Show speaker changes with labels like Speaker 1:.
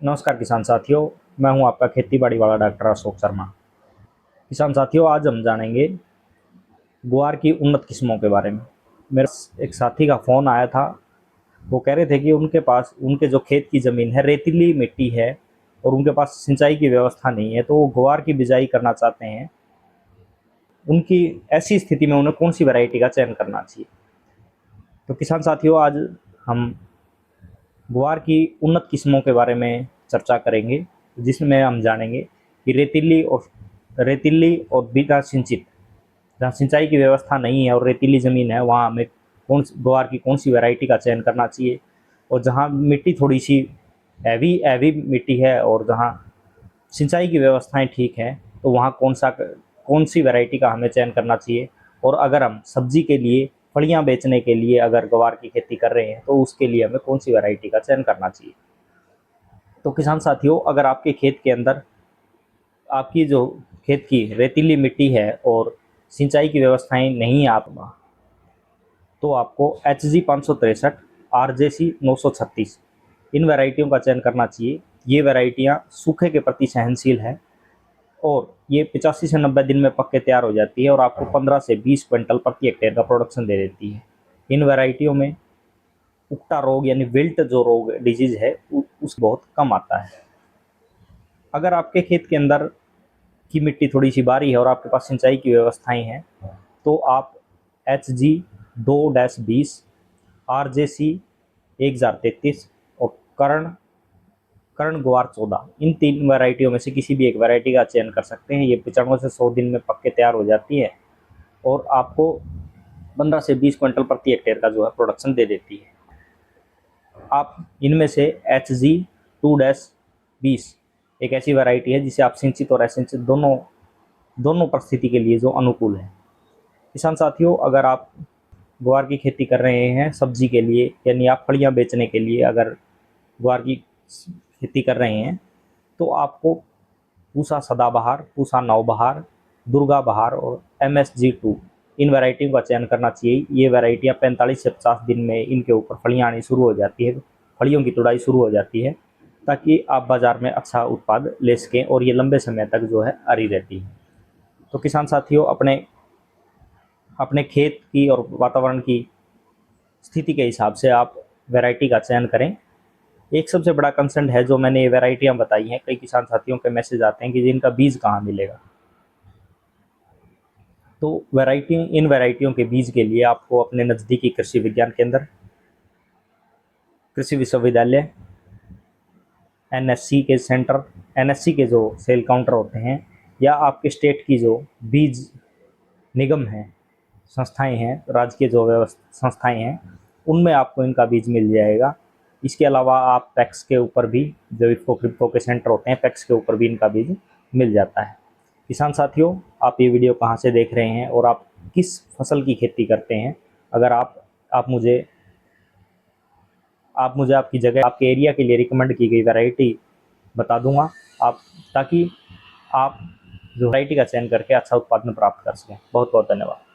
Speaker 1: नमस्कार किसान साथियों, मैं हूं आपका खेती बाड़ी वाला डॉक्टर अशोक शर्मा। किसान साथियों, आज हम जानेंगे गुआर की उन्नत किस्मों के बारे में। मेरे एक साथी का फ़ोन आया था। वो कह रहे थे कि उनके पास उनके जो खेत की ज़मीन है रेतीली मिट्टी है और उनके पास सिंचाई की व्यवस्था नहीं है, तो वो गुआर की बिजाई करना चाहते हैं। उनकी ऐसी स्थिति में उन्हें कौन सी वैरायटी का चयन करना चाहिए। तो किसान साथियों, आज हम गुआर की उन्नत किस्मों के बारे में चर्चा करेंगे, जिसमें हम जानेंगे कि रेतीली और बिना सिंचित, जहाँ सिंचाई की व्यवस्था नहीं है और रेतीली ज़मीन है, वहाँ हमें गुआर की कौन सी वैरायटी का चयन करना चाहिए। और जहाँ मिट्टी थोड़ी सी हैवी हैवी मिट्टी है और जहाँ सिंचाई की व्यवस्थाएं ठीक हैं, तो वहाँ कौन सी वैरायटी का हमें चयन करना चाहिए। और अगर हम सब्जी के लिए, फलियां बेचने के लिए अगर ग्वार की खेती कर रहे हैं, तो उसके लिए हमें कौन सी वैरायटी का चयन करना चाहिए। तो किसान साथियों, अगर आपके खेत के अंदर आपकी जो खेत की रेतीली मिट्टी है और सिंचाई की व्यवस्थाएं नहीं है तो आपको HG 563, RJC 936 इन वैरायटियों का चयन करना चाहिए। ये वैरायटियाँ सूखे के प्रति सहनशील हैं और ये 85 से 90 दिन में पक के तैयार हो जाती है और आपको 15 से 20 क्विंटल प्रति हेक्टेयर का प्रोडक्शन दे देती है। इन वैरायटियों में उक्टा रोग यानी विल्ट जो रोग डिजीज है उस बहुत कम आता है। अगर आपके खेत के अंदर की मिट्टी थोड़ी सी बारी है और आपके पास सिंचाई की व्यवस्थाएं हैं, तो आप HG 2-20, RJC 1033 और कर्ण गुआर 14, इन 3 वैरायटियों में से किसी भी एक वैरायटी का चयन कर सकते हैं। ये 95 से 100 दिन में पक के तैयार हो जाती है और आपको 15 से 20 क्विंटल प्रति हेक्टेयर का जो है प्रोडक्शन दे देती है। आप इनमें से HG 2-20 एक ऐसी वैरायटी है जिसे आप सिंचित और असिंचित दोनों परिस्थिति के लिए जो अनुकूल है। किसान साथियों, अगर आप ग्वार की खेती कर रहे हैं सब्जी के लिए, यानी आप फलियां बेचने के लिए अगर ग्वार की खेती कर रहे हैं, तो आपको पूसा सदाबहार, पूसा नवबहार, दुर्गा बहार और MSG 2 इन वैरायटियों का चयन करना चाहिए। ये वैरायटियाँ 45 से 50 दिन में इनके ऊपर फलियाँ आनी शुरू हो जाती है, फलियों की तुड़ाई शुरू हो जाती है, ताकि आप बाज़ार में अच्छा उत्पाद ले सकें और ये लंबे समय तक जो है अरी रहती है। तो किसान साथियों, अपने अपने खेत की और वातावरण की स्थिति के हिसाब से आप वैरायटी का चयन करें। एक सबसे बड़ा कंसर्न है, जो मैंने ये वैरायटियाँ बताई हैं, कई किसान साथियों के मैसेज आते हैं कि इनका बीज कहाँ मिलेगा। तो इन वैरायटियों के बीज के लिए आपको अपने नज़दीकी कृषि विज्ञान केंद्र, कृषि विश्वविद्यालय, NSC के जो सेल काउंटर होते हैं, या आपके स्टेट की जो बीज निगम हैं, संस्थाएं हैं, राज्य के जो संस्थाएं हैं, उनमें आपको इनका बीज मिल जाएगा। इसके अलावा आप पैक्स के ऊपर भी, जो इफ्को के सेंटर होते हैं, पैक्स के ऊपर भी इनका बीज मिल जाता है। किसान साथियों, आप ये वीडियो कहाँ से देख रहे हैं और आप किस फसल की खेती करते हैं, अगर आप मुझे आपकी जगह, आपके एरिया के लिए रिकमेंड की गई वैरायटी बता दूंगा, आप ताकि आप जो वैरायटी का चयन करके अच्छा उत्पादन प्राप्त कर सकें। बहुत बहुत धन्यवाद।